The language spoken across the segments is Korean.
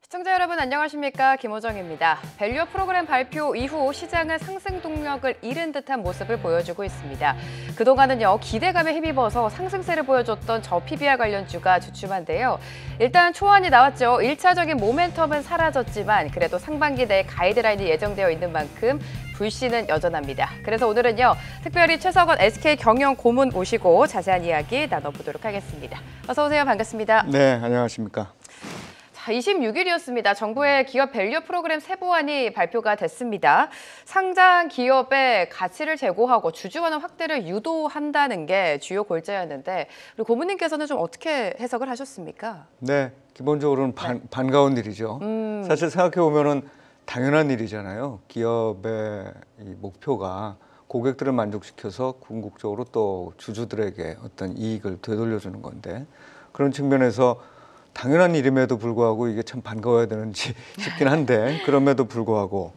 시청자 여러분 안녕하십니까? 김호정입니다. 밸류 프로그램 발표 이후 시장은 상승 동력을 잃은 듯한 모습을 보여주고 있습니다. 그동안은요 기대감에 힘입어서 상승세를 보여줬던 저PBR 관련주가 주춤한데요. 일단 초안이 나왔죠. 1차적인 모멘텀은 사라졌지만 그래도 상반기 내에 가이드라인이 예정되어 있는 만큼 불씨는 여전합니다. 그래서 오늘은요 특별히 최석원 SK경영 고문 모시고 자세한 이야기 나눠보도록 하겠습니다. 어서 오세요. 반갑습니다. 네, 안녕하십니까. 26일이었습니다. 정부의 기업 밸류 프로그램 세부안이 발표가 됐습니다. 상장 기업의 가치를 제고하고 주주 환원 확대를 유도한다는 게 주요 골자였는데 우리 고문님께서는 좀 어떻게 해석을 하셨습니까? 네, 기본적으로는 반가운 일이죠. 사실 생각해 보면은 당연한 일이잖아요. 기업의 이 목표가 고객들을 만족시켜서 궁극적으로 또 주주들에게 어떤 이익을 되돌려주는 건데 그런 측면에서 당연한 일임에도 불구하고 이게 참 반가워야 되는지 싶긴 한데 그럼에도 불구하고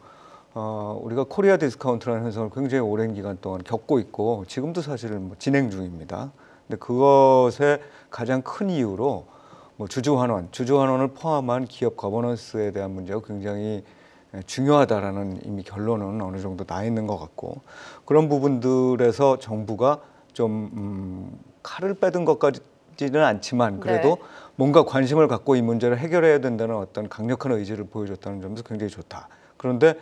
우리가 코리아 디스카운트라는 현상을 굉장히 오랜 기간 동안 겪고 있고 지금도 사실은 뭐 진행 중입니다. 근데 그것의 가장 큰 이유로 뭐 주주 환원을 포함한 기업 거버넌스에 대한 문제가 굉장히 중요하다라는 이미 결론은 어느 정도 나 있는 것 같고 그런 부분들에서 정부가 좀 칼을 빼든 것까지는 않지만 그래도 네. 뭔가 관심을 갖고 이 문제를 해결해야 된다는 어떤 강력한 의지를 보여줬다는 점에서 굉장히 좋다. 그런데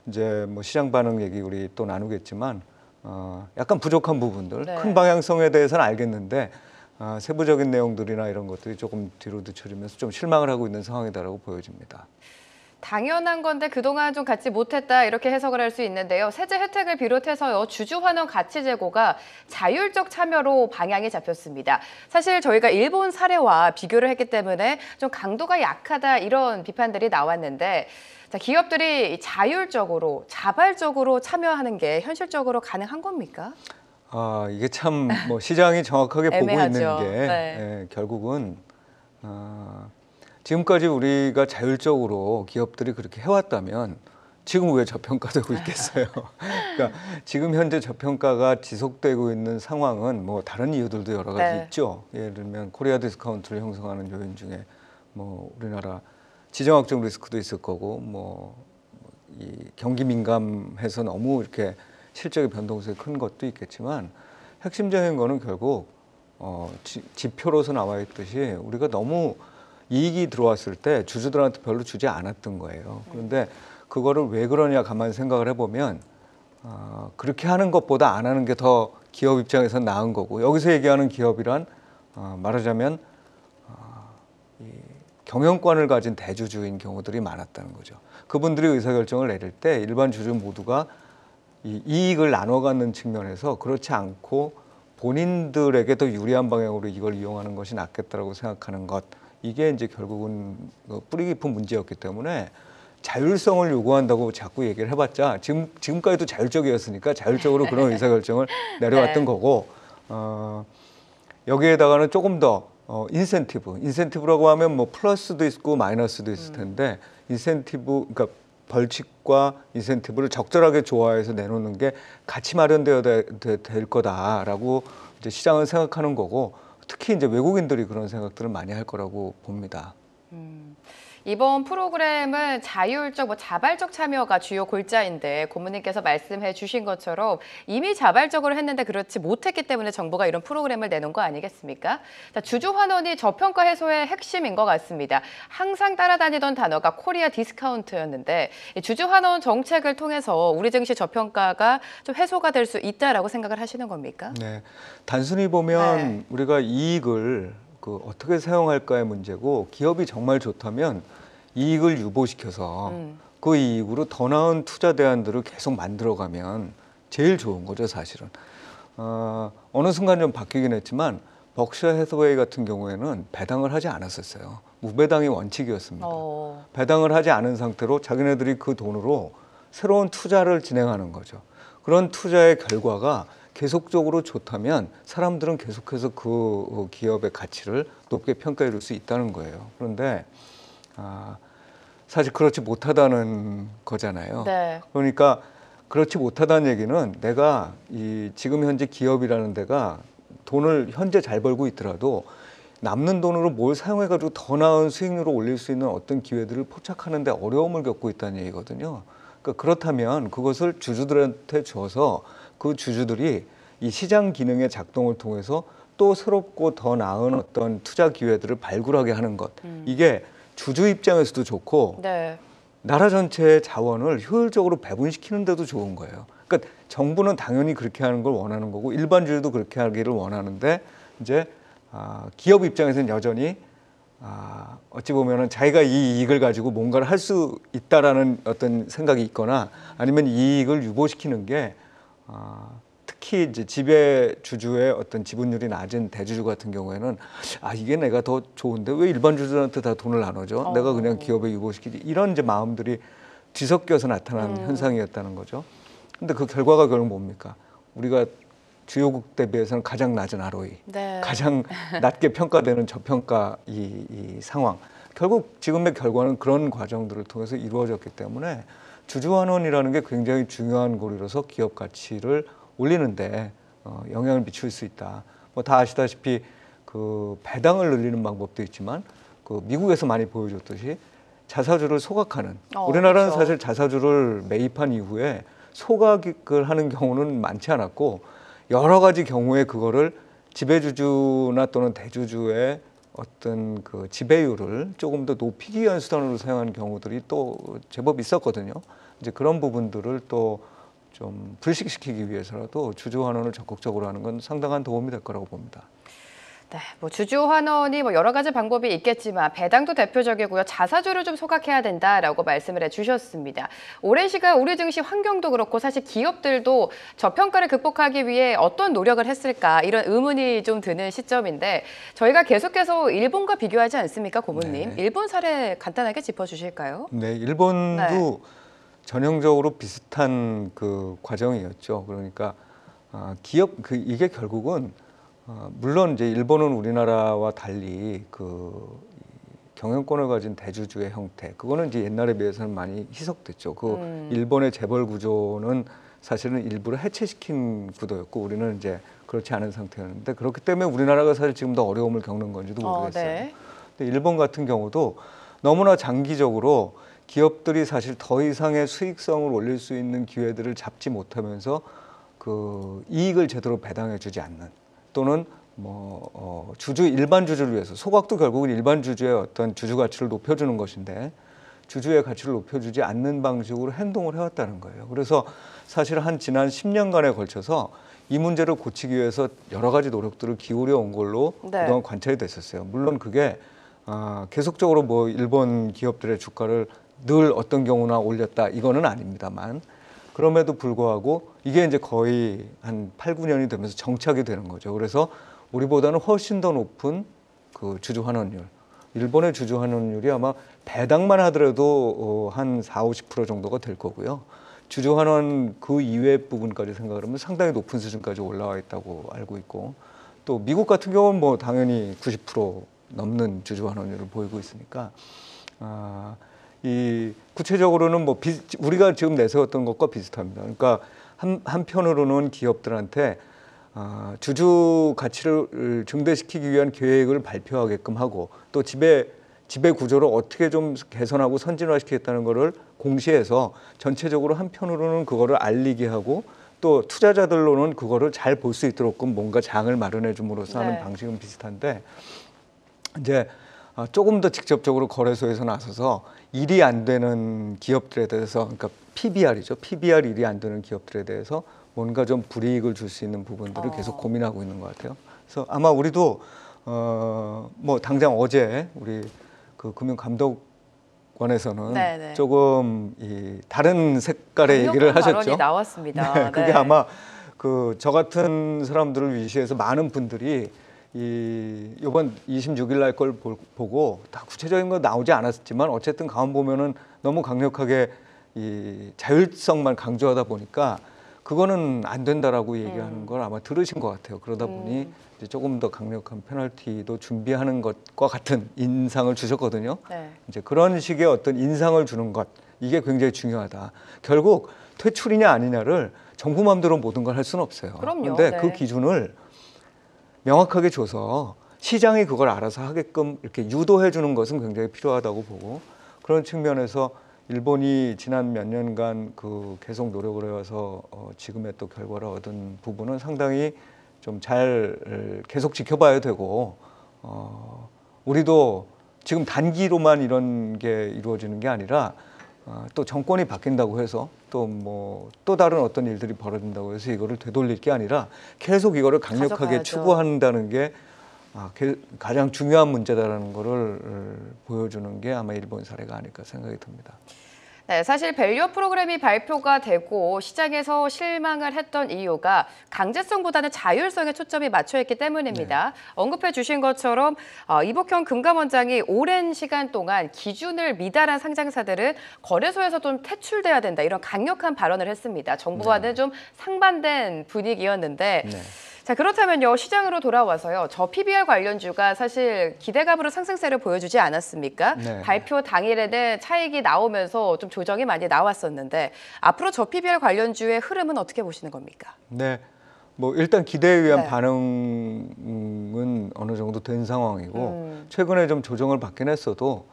이제 뭐 시장 반응 얘기 우리 또 나누겠지만 약간 부족한 부분들, 네. 큰 방향성에 대해서는 알겠는데 세부적인 내용들이나 이런 것들이 조금 뒤로 늦춰지면서 좀 실망을 하고 있는 상황이다라고 보여집니다. 당연한 건데 그동안 좀 갖지 못했다 이렇게 해석을 할 수 있는데요. 세제 혜택을 비롯해서요. 주주 환원 가치 제고가 자율적 참여로 방향이 잡혔습니다. 사실 저희가 일본 사례와 비교를 했기 때문에 좀 강도가 약하다 이런 비판들이 나왔는데 자, 기업들이 자율적으로 자발적으로 참여하는 게 현실적으로 가능한 겁니까? 이게 참 뭐 시장이 정확하게 보고 있는 게 네. 결국은 지금까지 우리가 자율적으로 기업들이 그렇게 해왔다면 지금 왜 저평가되고 있겠어요? 그러니까 지금 현재 저평가가 지속되고 있는 상황은 뭐 다른 이유들도 여러 가지 네. 있죠. 예를 들면 코리아 디스카운트를 형성하는 요인 중에 뭐 우리나라 지정학적 리스크도 있을 거고 뭐 이 경기 민감해서 너무 이렇게 실적의 변동성이 큰 것도 있겠지만 핵심적인 거는 결국 지표로서 나와 있듯이 우리가 너무 이익이 들어왔을 때 주주들한테 별로 주지 않았던 거예요. 그런데 그거를 왜 그러냐 가만히 생각을 해보면 그렇게 하는 것보다 안 하는 게 더 기업 입장에서 나은 거고 여기서 얘기하는 기업이란 말하자면 이 경영권을 가진 대주주인 경우들이 많았다는 거죠. 그분들이 의사결정을 내릴 때 일반 주주 모두가 이 이익을 나눠 갖는 측면에서 그렇지 않고 본인들에게 더 유리한 방향으로 이걸 이용하는 것이 낫겠다라고 생각하는 것 이게 이제 결국은 뿌리 깊은 문제였기 때문에 자율성을 요구한다고 자꾸 얘기를 해봤자 지금까지도 자율적이었으니까 자율적으로 그런 의사결정을 내려왔던 네. 거고 여기에다가는 조금 더 인센티브라고 하면 뭐 플러스도 있고 마이너스도 있을 텐데 인센티브 그러니까 벌칙과 인센티브를 적절하게 조화해서 내놓는 게 같이 마련되어야 될 거다라고 이제 시장은 생각하는 거고 특히 이제 외국인들이 그런 생각들을 많이 할 거라고 봅니다. 이번 프로그램은 자율적, 자발적 참여가 주요 골자인데 고문님께서 말씀해 주신 것처럼 이미 자발적으로 했는데 그렇지 못했기 때문에 정부가 이런 프로그램을 내놓은 거 아니겠습니까? 자, 주주 환원이 저평가 해소의 핵심인 것 같습니다. 항상 따라다니던 단어가 코리아 디스카운트였는데 주주 환원 정책을 통해서 우리 증시 저평가가 좀 해소가 될 수 있다라고 생각을 하시는 겁니까? 네, 단순히 보면 우리가 이익을 어떻게 사용할까의 문제고 기업이 정말 좋다면 이익을 유보시켜서 그 이익으로 더 나은 투자 대안들을 계속 만들어가면 제일 좋은 거죠, 사실은. 어느 순간 좀 바뀌긴 했지만 벅셔 해서웨이 같은 경우에는 배당을 하지 않았었어요. 무배당이 원칙이었습니다. 배당을 하지 않은 상태로 자기네들이 그 돈으로 새로운 투자를 진행하는 거죠. 그런 투자의 결과가 계속적으로 좋다면 사람들은 계속해서 그 기업의 가치를 높게 평가해 줄 수 있다는 거예요. 그런데 사실 그렇지 못하다는 거잖아요. 네. 그러니까 그렇지 못하다는 얘기는 내가 지금 현재 기업이라는 데가 돈을 현재 잘 벌고 있더라도 남는 돈으로 뭘 사용해가지고 더 나은 수익률을 올릴 수 있는 어떤 기회들을 포착하는 데 어려움을 겪고 있다는 얘기거든요. 그러니까 그렇다면 그것을 주주들한테 줘서 그 주주들이 이 시장 기능의 작동을 통해서 또 새롭고 더 나은 어떤 투자 기회들을 발굴하게 하는 것. 이게 주주 입장에서도 좋고 네. 나라 전체의 자원을 효율적으로 배분시키는 데도 좋은 거예요. 그러니까 정부는 당연히 그렇게 하는 걸 원하는 거고 일반주주도 그렇게 하기를 원하는데 이제 기업 입장에서는 여전히 어찌 보면은 자기가 이 이익을 가지고 뭔가를 할 수 있다라는 어떤 생각이 있거나 아니면 이 이익을 유보시키는 게 특히 이제 지배 주주의 어떤 지분율이 낮은 대주주 같은 경우에는 이게 내가 더 좋은데 왜 일반 주주들한테 다 돈을 나눠줘? 내가 그냥 기업에 유보시키지 이런 이제 마음들이 뒤섞여서 나타난 현상이었다는 거죠. 근데 그 결과가 결국 뭡니까? 우리가 주요국 대비해서는 가장 낮은 ROE, 네. 가장 낮게 평가되는 저평가 이 상황. 결국 지금의 결과는 그런 과정들을 통해서 이루어졌기 때문에 주주환원이라는 게 굉장히 중요한 고리로서 기업 가치를 올리는데 영향을 미칠 수 있다. 뭐 다 아시다시피 그 배당을 늘리는 방법도 있지만 그 미국에서 많이 보여줬듯이 자사주를 소각하는 우리나라는 그렇죠. 사실 자사주를 매입한 이후에 소각을 하는 경우는 많지 않았고 여러 가지 경우에 그거를 지배주주나 또는 대주주의 어떤 그 지배율을 조금 더 높이기 위한 수단으로 사용하는 경우들이 또 제법 있었거든요. 이제 그런 부분들을 또 좀 불식시키기 위해서라도 주주 환원을 적극적으로 하는 건 상당한 도움이 될 거라고 봅니다. 네, 뭐 주주 환원이 뭐 여러 가지 방법이 있겠지만 배당도 대표적이고요. 자사주를 좀 소각해야 된다라고 말씀을 해주셨습니다. 오랜 시간 우리 증시 환경도 그렇고 사실 기업들도 저평가를 극복하기 위해 어떤 노력을 했을까 이런 의문이 좀 드는 시점인데 저희가 계속해서 일본과 비교하지 않습니까, 고모님? 네. 일본 사례 간단하게 짚어주실까요? 네, 일본도 전형적으로 비슷한 그 과정이었죠. 그러니까 기업 이게 결국은 물론 이제 일본은 우리나라와 달리 그 경영권을 가진 대주주의 형태 그거는 이제 옛날에 비해서는 많이 희석됐죠. 그 일본의 재벌 구조는 사실은 일부러 해체시킨 구도였고 우리는 이제 그렇지 않은 상태였는데 그렇기 때문에 우리나라가 사실 지금 더 어려움을 겪는 건지도 모르겠어요. 네. 근데 일본 같은 경우도 너무나 장기적으로 기업들이 사실 더 이상의 수익성을 올릴 수 있는 기회들을 잡지 못하면서 그 이익을 제대로 배당해주지 않는 또는 뭐 일반 주주를 위해서 소각도 결국은 일반 주주의 어떤 주주 가치를 높여주는 것인데 주주의 가치를 높여주지 않는 방식으로 행동을 해왔다는 거예요. 그래서 사실 지난 10년간에 걸쳐서 이 문제를 고치기 위해서 여러 가지 노력들을 기울여 온 걸로 그동안 관찰이 됐었어요. 물론 그게 계속적으로 뭐 일본 기업들의 주가를 늘 어떤 경우나 올렸다 이거는 아닙니다만 그럼에도 불구하고 이게 이제 거의 한 8, 9년이 되면서 정착이 되는 거죠. 그래서 우리보다는 훨씬 더 높은 그 주주 환원율. 일본의 주주 환원율이 아마 배당만 하더라도 한 4, 50% 정도가 될 거고요. 주주 환원 그 이외 부분까지 생각을 하면 상당히 높은 수준까지 올라와 있다고 알고 있고 또 미국 같은 경우는 뭐 당연히 90% 넘는 주주 환원율을 보이고 있으니까 이 구체적으로는 뭐 우리가 지금 내세웠던 것과 비슷합니다. 그러니까 한편으로는 기업들한테 주주 가치를 증대시키기 위한 계획을 발표하게끔 하고 또 지배 구조를 어떻게 좀 개선하고 선진화시키겠다는 거를 공시해서 전체적으로 한편으로는 그거를 알리게 하고 또 투자자들로는 그거를 잘 볼 수 있도록 뭔가 장을 마련해 줌으로써 하는 방식은 비슷한데 이제 조금 더 직접적으로 거래소에서 나서서 일이 안 되는 기업들에 대해서 그러니까 PBR이죠. PBR 일이 안 되는 기업들에 대해서 뭔가 좀 불이익을 줄 수 있는 부분들을 계속 고민하고 있는 것 같아요. 그래서 아마 우리도 뭐 당장 어제 우리 그 금융감독원에서는 조금 다른 색깔의 얘기를 하셨죠. 나왔습니다. 네, 그게 아마 그 저 같은 사람들을 위시해서 많은 분들이 이번 26일 날 걸 보고 다 구체적인 거 나오지 않았지만 어쨌든 가만 보면은 너무 강력하게 이 자율성만 강조하다 보니까 그거는 안 된다라고 얘기하는 걸 아마 들으신 것 같아요. 그러다 보니 이제 조금 더 강력한 페널티도 준비하는 것과 같은 인상을 주셨거든요. 이제 그런 식의 어떤 인상을 주는 것 이게 굉장히 중요하다. 결국 퇴출이냐 아니냐를 정부 마음대로 모든 걸 할 수는 없어요. 그런데 그 기준을 명확하게 줘서 시장이 그걸 알아서 하게끔 이렇게 유도해 주는 것은 굉장히 필요하다고 보고, 그런 측면에서 일본이 지난 몇 년간 그 계속 노력을 해와서 지금의 또 결과를 얻은 부분은 상당히 좀 잘 계속 지켜봐야 되고, 우리도 지금 단기로만 이런 게 이루어지는 게 아니라 또 정권이 바뀐다고 해서 또 다른 어떤 일들이 벌어진다고 해서 이거를 되돌릴 게 아니라 계속 이거를 강력하게 가져가야죠. 추구한다는 게 가장 중요한 문제다라는 거를 보여주는 게 아마 일본 사례가 아닐까 생각이 듭니다. 네, 사실 밸류어 프로그램이 발표가 되고 시장에서 실망을 했던 이유가 강제성보다는 자율성에 초점이 맞춰있기 때문입니다. 네. 언급해 주신 것처럼 이복형 금감원장이 오랜 시간 동안 기준을 미달한 상장사들은 거래소에서 좀 퇴출돼야 된다, 이런 강력한 발언을 했습니다. 정부와는 네. 좀 상반된 분위기였는데 네. 자, 그렇다면요, 시장으로 돌아와서요, 저 PBR 관련주가 사실 기대감으로 상승세를 보여주지 않았습니까? 네. 발표 당일에는 차익이 나오면서 좀 조정이 많이 나왔었는데 앞으로 저 PBR 관련주의 흐름은 어떻게 보시는 겁니까? 네, 뭐 일단 기대에 의한 네. 반응은 어느 정도 된 상황이고 최근에 좀 조정을 받긴 했어도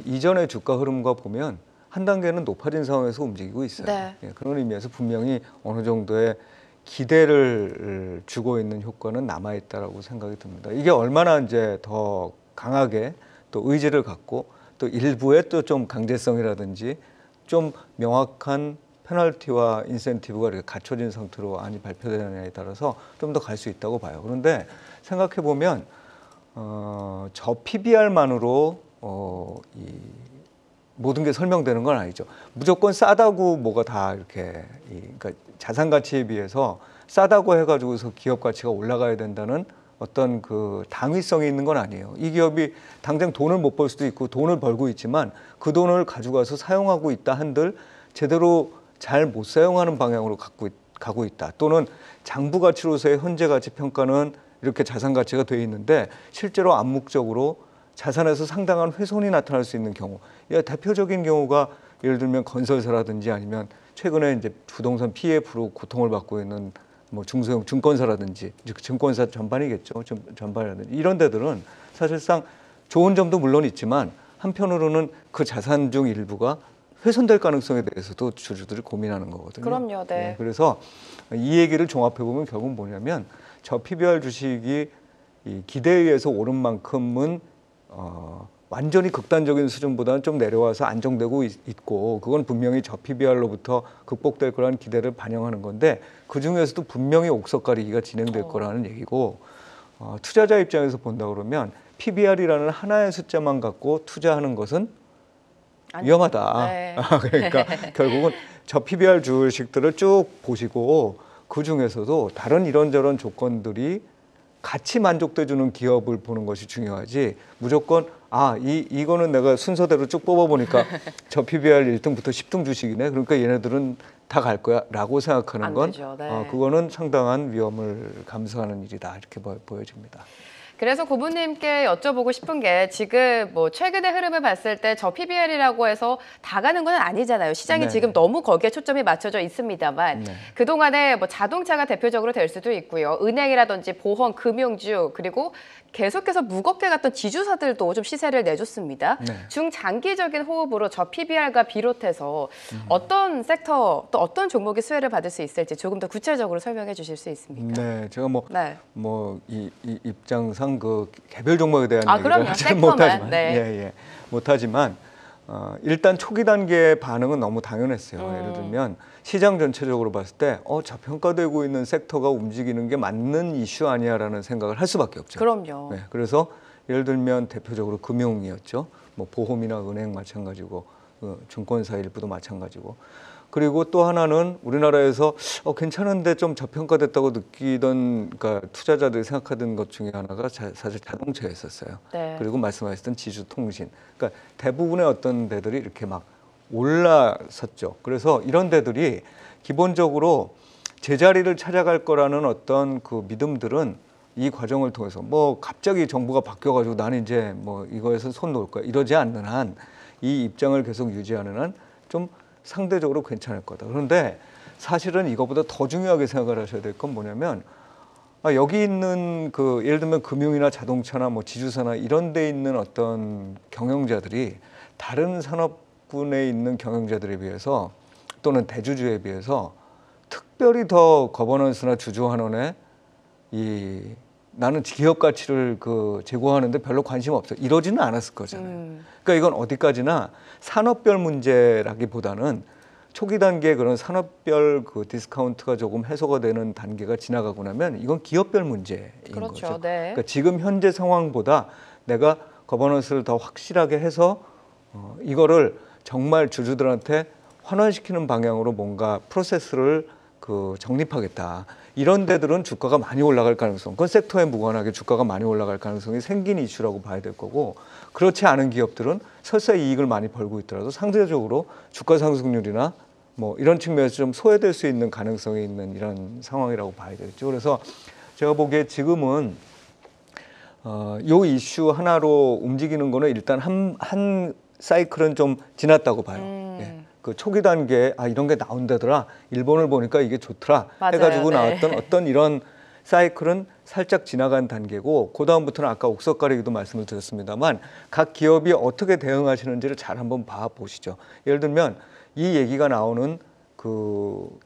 이전의 주가 흐름과 보면 한 단계는 높아진 상황에서 움직이고 있어요. 네. 예, 그런 의미에서 분명히 어느 정도의 기대를 주고 있는 효과는 남아있다라고 생각이 듭니다. 이게 얼마나 이제 더 강하게 또 의지를 갖고 또 일부의 또 좀 강제성이라든지 좀 명확한 페널티와 인센티브가 이렇게 갖춰진 상태로 안이 발표되느냐에 따라서 좀 더 갈 수 있다고 봐요. 그런데 생각해 보면 저 PBR만으로 이 모든 게 설명되는 건 아니죠. 무조건 싸다고 뭐가 다 이렇게 그러니까 자산 가치에 비해서 싸다고 해가지고서 기업 가치가 올라가야 된다는 어떤 그 당위성이 있는 건 아니에요. 이 기업이 당장 돈을 못 벌 수도 있고 돈을 벌고 있지만 그 돈을 가져가서 사용하고 있다 한들 제대로 잘 못 사용하는 방향으로 가고 있다. 또는 장부 가치로서의 현재 가치 평가는 이렇게 자산 가치가 돼 있는데 실제로 암묵적으로 자산에서 상당한 훼손이 나타날 수 있는 경우. 대표적인 경우가 예를 들면 건설사라든지 아니면 최근에 이제 부동산 PF로 고통을 받고 있는 뭐 중소형 증권사라든지 증권사 전반이겠죠. 전반이라든지 이런 데들은 사실상 좋은 점도 물론 있지만 한편으로는 그 자산 중 일부가 훼손될 가능성에 대해서도 주주들이 고민하는 거거든요. 그럼요. 네. 네, 그래서 이 얘기를 종합해 보면 결국 뭐냐면 저 PBR 주식이 이 기대에 의해서 오른 만큼은 완전히 극단적인 수준보다는 좀 내려와서 안정되고 있고 그건 분명히 저 PBR로부터 극복될 거라는 기대를 반영하는 건데 그중에서도 분명히 옥석가리기가 진행될 거라는 얘기고 투자자 입장에서 본다 그러면 PBR이라는 하나의 숫자만 갖고 투자하는 것은 위험하다. 네. 그러니까 결국은 저 PBR 주식들을 쭉 보시고 그중에서도 다른 이런저런 조건들이 같이 만족돼주는 기업을 보는 것이 중요하지 무조건 이거는 내가 순서대로 쭉 뽑아보니까 저 PBR 1등부터 10등 주식이네 그러니까 얘네들은 다 갈 거야 라고 생각하는 건 네. 그거는 상당한 위험을 감수하는 일이다 이렇게 보여집니다. 그래서 고문님께 여쭤보고 싶은 게 지금 뭐 최근의 흐름을 봤을 때 저 PBR이라고 해서 다 가는 건 아니잖아요. 시장이 네. 지금 너무 거기에 초점이 맞춰져 있습니다만 네. 그동안에 뭐 자동차가 대표적으로 될 수도 있고요. 은행이라든지 보험, 금융주 그리고 계속해서 무겁게 갔던 지주사들도 좀 시세를 내줬습니다. 네. 중장기적인 호흡으로 저 PBR과 비롯해서 어떤 섹터 또 어떤 종목이 수혜를 받을 수 있을지 조금 더 구체적으로 설명해 주실 수 있습니까? 네, 제가 네. 이 입장상 그 개별 종목에 대한 얘기를 그럼요. 하지 섹터만. 못하지만, 네. 못하지만 일단 초기 단계 반응은 너무 당연했어요. 예를 들면 시장 전체적으로 봤을 때 저평가되고 있는 섹터가 움직이는 게 맞는 이슈 아니야라는 생각을 할 수밖에 없죠. 그럼요. 네, 그래서 예를 들면 대표적으로 금융이었죠. 뭐 보험이나 은행 마찬가지고 증권사 일부도 마찬가지고. 그리고 또 하나는 우리나라에서 괜찮은데 좀 저평가됐다고 느끼던 그러니까 투자자들이 생각하던 것 중에 하나가 사실 자동차였었어요. 네. 그리고 말씀하셨던 지주통신. 그러니까 대부분의 어떤 데들이 이렇게 막 올라섰죠. 그래서 이런 데들이 기본적으로 제자리를 찾아갈 거라는 어떤 그 믿음들은 이 과정을 통해서 뭐 갑자기 정부가 바뀌어가지고 나는 이제 뭐 이거에서 손 놓을 거야 이러지 않는 한 이 입장을 계속 유지하는 한 좀 상대적으로 괜찮을 거다. 그런데 사실은 이거보다 더 중요하게 생각을 하셔야 될 건 뭐냐면 여기 있는 그 예를 들면 금융이나 자동차나 뭐 지주사나 이런 데 있는 어떤 경영자들이 다른 산업군에 있는 경영자들에 비해서 또는 대주주에 비해서 특별히 더 거버넌스나 주주 환원에 나는 기업 가치를 제고하는데 별로 관심 없어 이러지는 않았을 거잖아요. 그러니까 이건 어디까지나 산업별 문제라기보다는 초기 단계에 그런 산업별 디스카운트가 조금 해소가 되는 단계가 지나가고 나면 이건 기업별 문제인 그렇죠. 거죠. 네. 그러니까 지금 현재 상황보다 내가 거버넌스를 더 확실하게 해서 이거를 정말 주주들한테 환원시키는 방향으로 뭔가 프로세스를 정립하겠다. 이런 데들은 주가가 많이 올라갈 가능성, 그건 섹터에 무관하게 주가가 많이 올라갈 가능성이 생긴 이슈라고 봐야 될 거고, 그렇지 않은 기업들은 설사 이익을 많이 벌고 있더라도 상대적으로 주가 상승률이나 뭐 이런 측면에서 좀 소외될 수 있는 가능성이 있는 이런 상황이라고 봐야 되겠죠. 그래서 제가 보기에 지금은 요 이슈 하나로 움직이는 거는 일단 한 사이클은 좀 지났다고 봐요. 예. 그 초기 단계에 이런 게 나온다더라. 일본을 보니까 이게 좋더라. 맞아요. 해가지고 네. 나왔던 어떤 이런 사이클은 살짝 지나간 단계고, 그 다음부터는 아까 옥석 가리기도 말씀을 드렸습니다만 각 기업이 어떻게 대응하시는지를 잘 한번 봐보시죠. 예를 들면 이 얘기가 나오는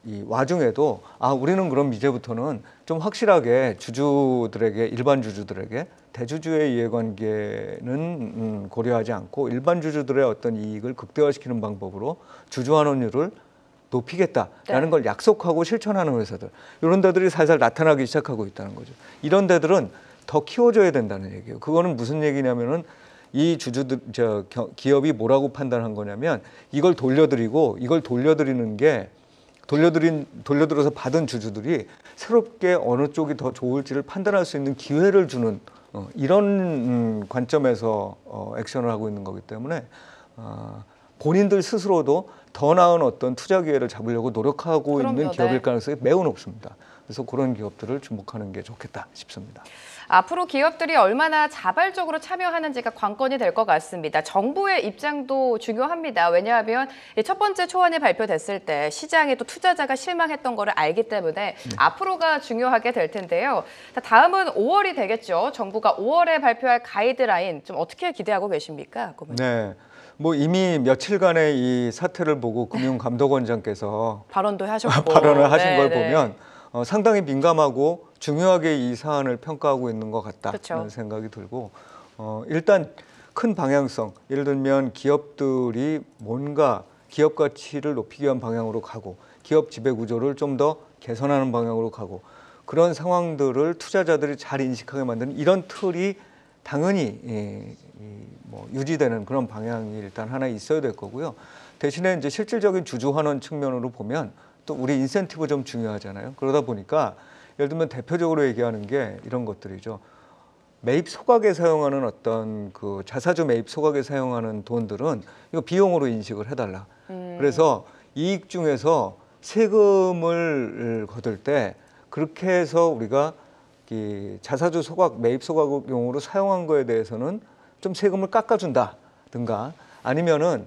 이 와중에도 우리는 그럼 이제부터는 좀 확실하게 주주들에게, 일반 주주들에게 대주주의 이해관계는 고려하지 않고 일반 주주들의 어떤 이익을 극대화시키는 방법으로 주주 환원율을 높이겠다라는 걸 약속하고 실천하는 회사들, 이런 데들이 살살 나타나기 시작하고 있다는 거죠. 이런 데들은 더 키워줘야 된다는 얘기예요. 그거는 무슨 얘기냐면은 이 기업이 뭐라고 판단한 거냐면 이걸 돌려드리고, 이걸 돌려드리는 게 돌려들어서 받은 주주들이 새롭게 어느 쪽이 더 좋을지를 판단할 수 있는 기회를 주는 이런 관점에서 액션을 하고 있는 거기 때문에 본인들 스스로도 더 나은 어떤 투자 기회를 잡으려고 노력하고 있는 기업일 가능성이 매우 높습니다. 그래서 그런 기업들을 주목하는 게 좋겠다 싶습니다. 앞으로 기업들이 얼마나 자발적으로 참여하는지가 관건이 될 것 같습니다. 정부의 입장도 중요합니다. 왜냐하면 첫 번째 초안이 발표됐을 때 시장에 또 투자자가 실망했던 거를 알기 때문에 앞으로가 중요하게 될 텐데요. 다음은 5월이 되겠죠. 정부가 5월에 발표할 가이드라인 좀 어떻게 기대하고 계십니까? 네. 뭐 이미 며칠간의 이 사태를 보고 금융감독원장께서 발언도 하셨고 발언을 하신 걸 보면 상당히 민감하고 중요하게 이 사안을 평가하고 있는 것 같다는 그렇죠. 생각이 들고, 일단 큰 방향성, 예를 들면 기업들이 뭔가 기업 가치를 높이기 위한 방향으로 가고 기업 지배 구조를 좀 더 개선하는 방향으로 가고, 그런 상황들을 투자자들이 잘 인식하게 만드는 이런 틀이 당연히 뭐 유지되는 그런 방향이 일단 하나 있어야 될 거고요. 대신에 이제 실질적인 주주 환원 측면으로 보면 또 우리 인센티브 좀 중요하잖아요. 그러다 보니까 예를 들면 대표적으로 얘기하는 게 이런 것들이죠. 매입 소각에 사용하는 어떤 자사주 매입 소각에 사용하는 돈들은 이거 비용으로 인식을 해달라. 그래서 이익 중에서 세금을 거둘 때 그렇게 해서 우리가 이 자사주 소각, 매입 소각용으로 사용한 거에 대해서는 좀 세금을 깎아준다든가, 아니면은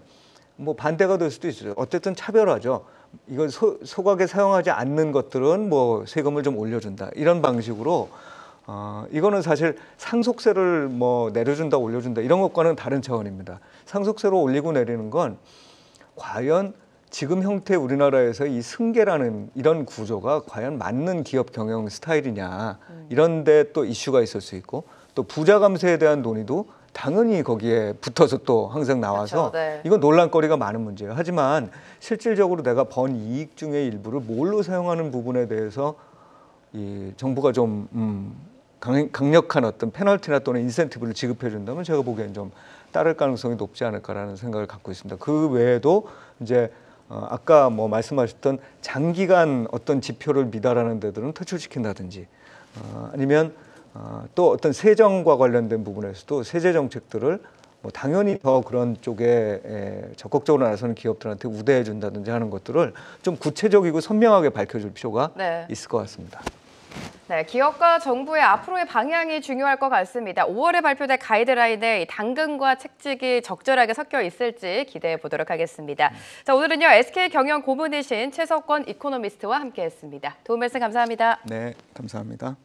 뭐 반대가 될 수도 있어요. 어쨌든 차별화죠. 이걸 소각에 사용하지 않는 것들은 뭐 세금을 좀 올려준다, 이런 방식으로 이거는 사실 상속세를 뭐 내려준다 올려준다 이런 것과는 다른 차원입니다. 상속세로 올리고 내리는 건 과연 지금 형태 우리나라에서 이 승계라는 이런 구조가 과연 맞는 기업 경영 스타일이냐, 이런 데 또 이슈가 있을 수 있고, 또 부자 감세에 대한 논의도 당연히 거기에 붙어서 또 항상 나와서 그렇죠, 네. 이건 논란거리가 많은 문제예요. 하지만 실질적으로 내가 번 이익 중의 일부를 뭘로 사용하는 부분에 대해서 이 정부가 좀 강력한 어떤 페널티나 또는 인센티브를 지급해 준다면 제가 보기엔 좀 따를 가능성이 높지 않을까라는 생각을 갖고 있습니다. 그 외에도 이제 아까 뭐 말씀하셨던 장기간 어떤 지표를 미달하는 데들은 퇴출시킨다든지, 아니면 또 어떤 세정과 관련된 부분에서도 세제 정책들을 뭐 당연히 더 그런 쪽에 적극적으로 나서는 기업들한테 우대해 준다든지 하는 것들을 좀 구체적이고 선명하게 밝혀줄 필요가 있을 것 같습니다. 네, 기업과 정부의 앞으로의 방향이 중요할 것 같습니다. 5월에 발표될 가이드라인에 당근과 책찍이 적절하게 섞여 있을지 기대해 보도록 하겠습니다. 자, 오늘은요 SK 경영 고문이신 최석권 이코노미스트와 함께했습니다. 도움 말씀 감사합니다. 네, 감사합니다.